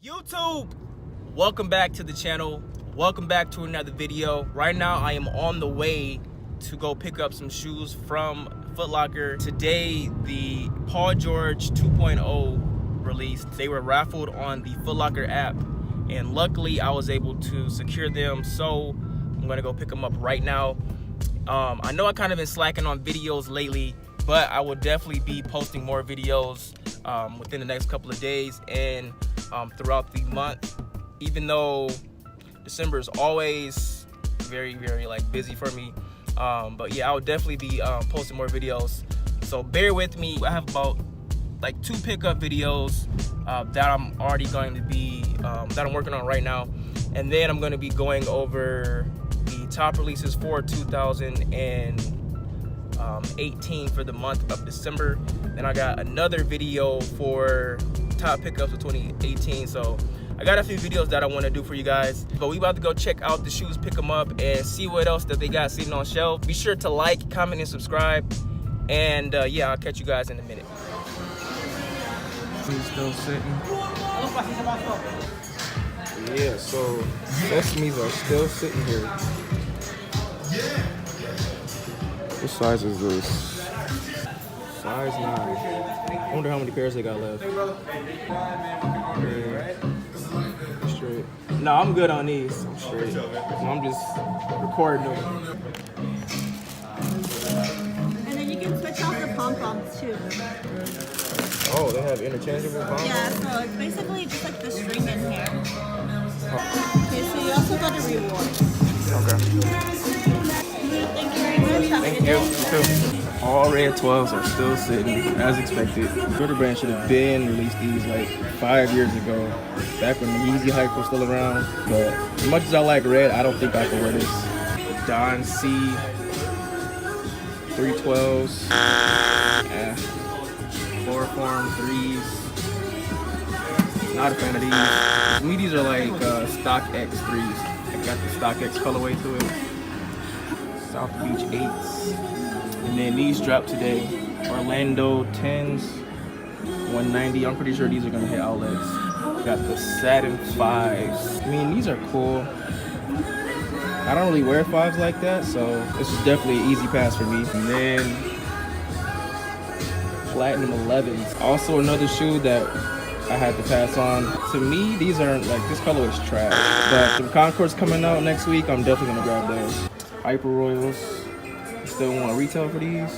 YouTube, welcome back to the channel. Welcome back to another video. Right now I am on the way to go pick up some shoes from Foot Locker. Today the Paul George 2.0 released. They were raffled on the Foot Locker app and luckily I was able to secure them, so I'm gonna go pick them up right now. I know I kind of been slacking on videos lately, but I will definitely be posting more videos within the next couple of days and throughout the month, even though December is always very like busy for me. But yeah, I will definitely be posting more videos, so bear with me. I have about like 2 pickup videos that I'm already going to be that I'm working on right now, and then I'm going to be going over the top releases for 2018 for the month of December. Then I got another video for top pickups of 2018. So I got a few videos that I want to do for you guys, but we about to go check out the shoes, pick them up, and see what else that they got sitting on shelf. Be sure to like, comment, and subscribe, and yeah, I'll catch you guys in a minute. He's still sitting. Yeah, so sesames are still sitting here. What size is this? Size 9. I wonder how many pairs they got left. Yeah. Straight. No, I'm good on these. I'm straight. I'm just recording them. And then you can switch out the pom-poms too. Oh, they have interchangeable pom-poms? Yeah, so it's basically just like the string in here. Okay, so you also got a reward. Okay. Thank you very much. Have a Thank good you. day. You too. All red 12s are still sitting as expected. Jordan Brand should have been released these like 5 years ago, back when the Yeezy hype was still around. But as much as I like red, I don't think I can wear this. Don C 312s. Yeah. Chloroform 3s. Not a fan of these. To me, these are like Stock X 3s. I got the Stock X colorway to it. South Beach 8s. And then these dropped today. Orlando 10s, 190. I'm pretty sure these are gonna hit outlets. Got the Satin 5s. I mean, these are cool. I don't really wear 5s like that, so this is definitely an easy pass for me. And then Platinum 11s. Also another shoe that I had to pass on. To me, these aren't like, this color is trash. But the Concords coming out next week, I'm definitely gonna grab those. Hyper Royals. Still want retail for these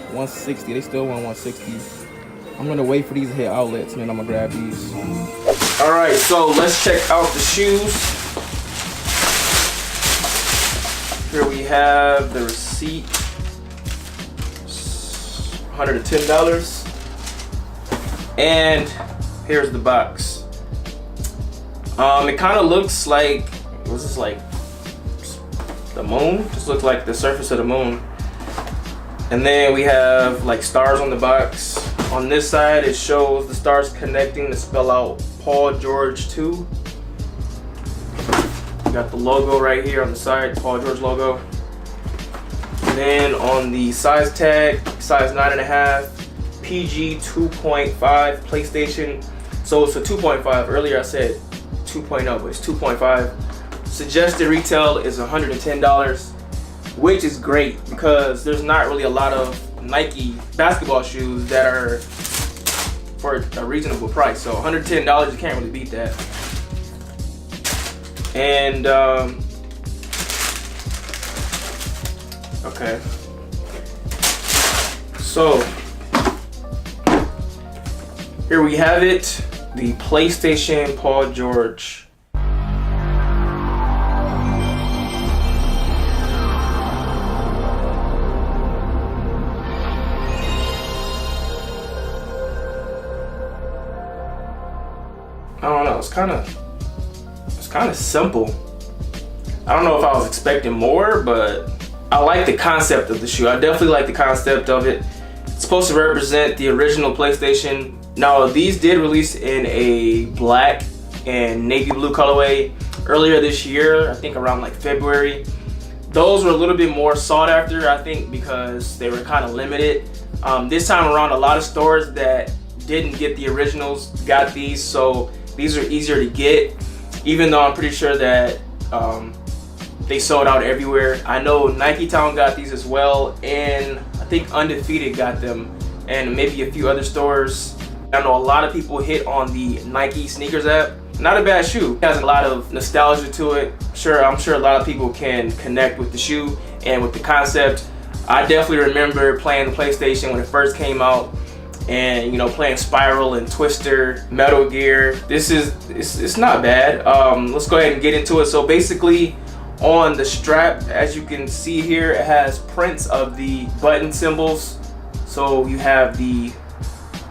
160. They still want 160. I'm gonna wait for these to hit outlets and then I'm gonna grab these. All right, so let's check out the shoes. Here we have the receipt, $110, and here's the box. It kind of looks like, what's this, like the moon? Just looks like the surface of the moon. And then we have like stars on the box. On this side it shows the stars connecting to spell out Paul George 2. Got the logo right here on the side, Paul George logo. And then on the size tag, size 9.5, PG 2.5 PlayStation. So it's a 2.5. Earlier I said 2.0, but it's 2.5. Suggested retail is $110, which is great because there's not really a lot of Nike basketball shoes that are for a reasonable price. So $110, you can't really beat that. And okay, so here we have it, the PlayStation Paul George. I don't know, it's kind of simple. I don't know if I was expecting more, but I like the concept of the shoe. I definitely like the concept of it. It's supposed to represent the original PlayStation. Now, these did release in a black and navy blue colorway earlier this year, I think around like February. Those were a little bit more sought after, I think, because they were kind of limited. This time around, a lot of stores that didn't get the originals got these, so These are easier to get, even though I'm pretty sure that they sold out everywhere. I know Nike Town got these as well, and I think Undefeated got them, and maybe a few other stores. I know a lot of people hit on the Nike sneakers app. Not a bad shoe. It has a lot of nostalgia to it. I'm sure a lot of people can connect with the shoe and with the concept. I definitely remember playing the PlayStation when it first came out, and playing Spiral and Twister, Metal Gear. It's not bad. Let's go ahead and get into it. So basically, on the strap, as you can see here, it has prints of the button symbols. So you have the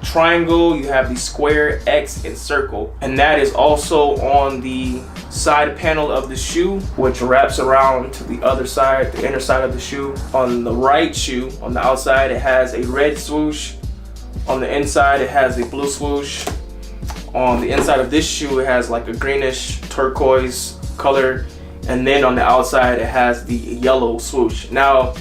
triangle, you have the square, X, and circle, and that is also on the side panel of the shoe, which wraps around to the other side, the inner side of the shoe. On the right shoe, on the outside, it has a red swoosh. On the inside, it has a blue swoosh. On the inside of this shoe, it has like a greenish turquoise color, and then on the outside, it has the yellow swoosh. Now,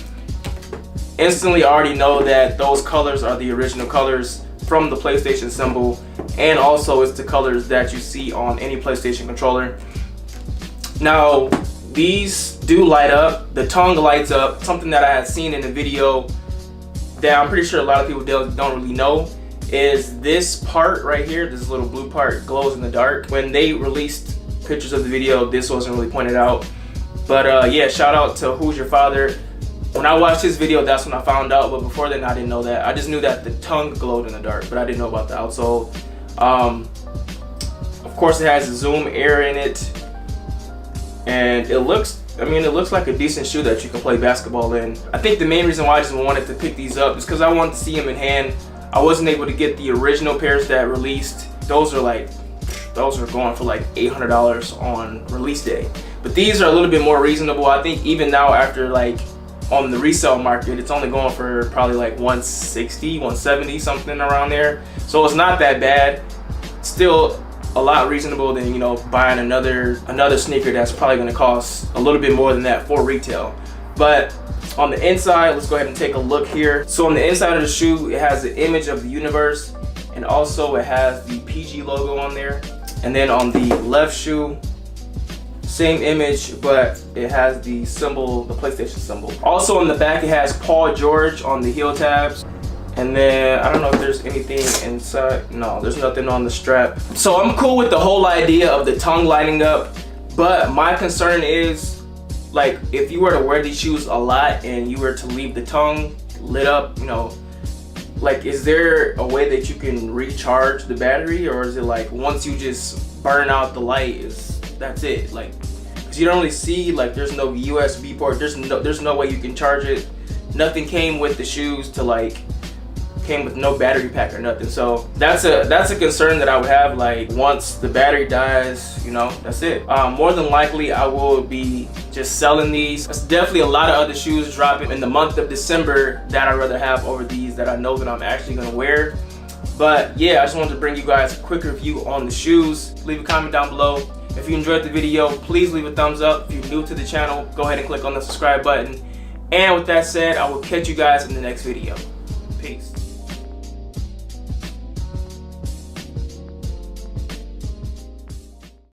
instantly, I already know that those colors are the original colors from the PlayStation symbol, and also it's the colors that you see on any PlayStation controller. Now, these do light up. The tongue lights up. Something that I had seen in the video that I'm pretty sure a lot of people don't really know is this part right here, this little blue part, glows in the dark. When they released pictures of the video, this wasn't really pointed out. But yeah, shout out to Who's Your Father. When I watched his video, that's when I found out, but before then I didn't know that. I just knew that the tongue glowed in the dark, but I didn't know about the outsole. Of course, it has a Zoom Air in it, and it looks like a decent shoe that you can play basketball in. I think the main reason why I just wanted to pick these up is because I wanted to see them in hand. I wasn't able to get the original pairs that released. Those are going for like $800 on release day. But these are a little bit more reasonable. I think even now, after like on the resale market, it's only going for probably like 160, 170, something around there. So it's not that bad. Still a lot reasonable than buying another sneaker that's probably going to cost a little bit more than that for retail. But on the inside, let's go ahead and take a look here. So on the inside of the shoe, it has the image of the universe, and also it has the PG logo on there. And then on the left shoe, same image, but it has the symbol, the PlayStation symbol. Also on the back, it has Paul George on the heel tabs. And then I don't know if there's anything inside. No, there's nothing on the strap. So I'm cool with the whole idea of the tongue lighting up, but my concern is, like, if you were to wear these shoes a lot and you were to leave the tongue lit up, like, is there a way that you can recharge the battery, or is it like once you just burn out the light, that's it? Like, because you don't really see, like, there's no USB port, there's no way you can charge it. Nothing came with the shoes to like, came with no battery pack or nothing. So that's a concern that I would have. Like, once the battery dies, that's it. More than likely I will be just selling these. There's definitely a lot of other shoes dropping in the month of December that I'd rather have over these that I know that I'm actually gonna wear. But yeah, I just wanted to bring you guys a quick review on the shoes. Leave a comment down below. If you enjoyed the video, please leave a thumbs up. If you're new to the channel, go ahead and click on the subscribe button. And with that said, I will catch you guys in the next video. Peace.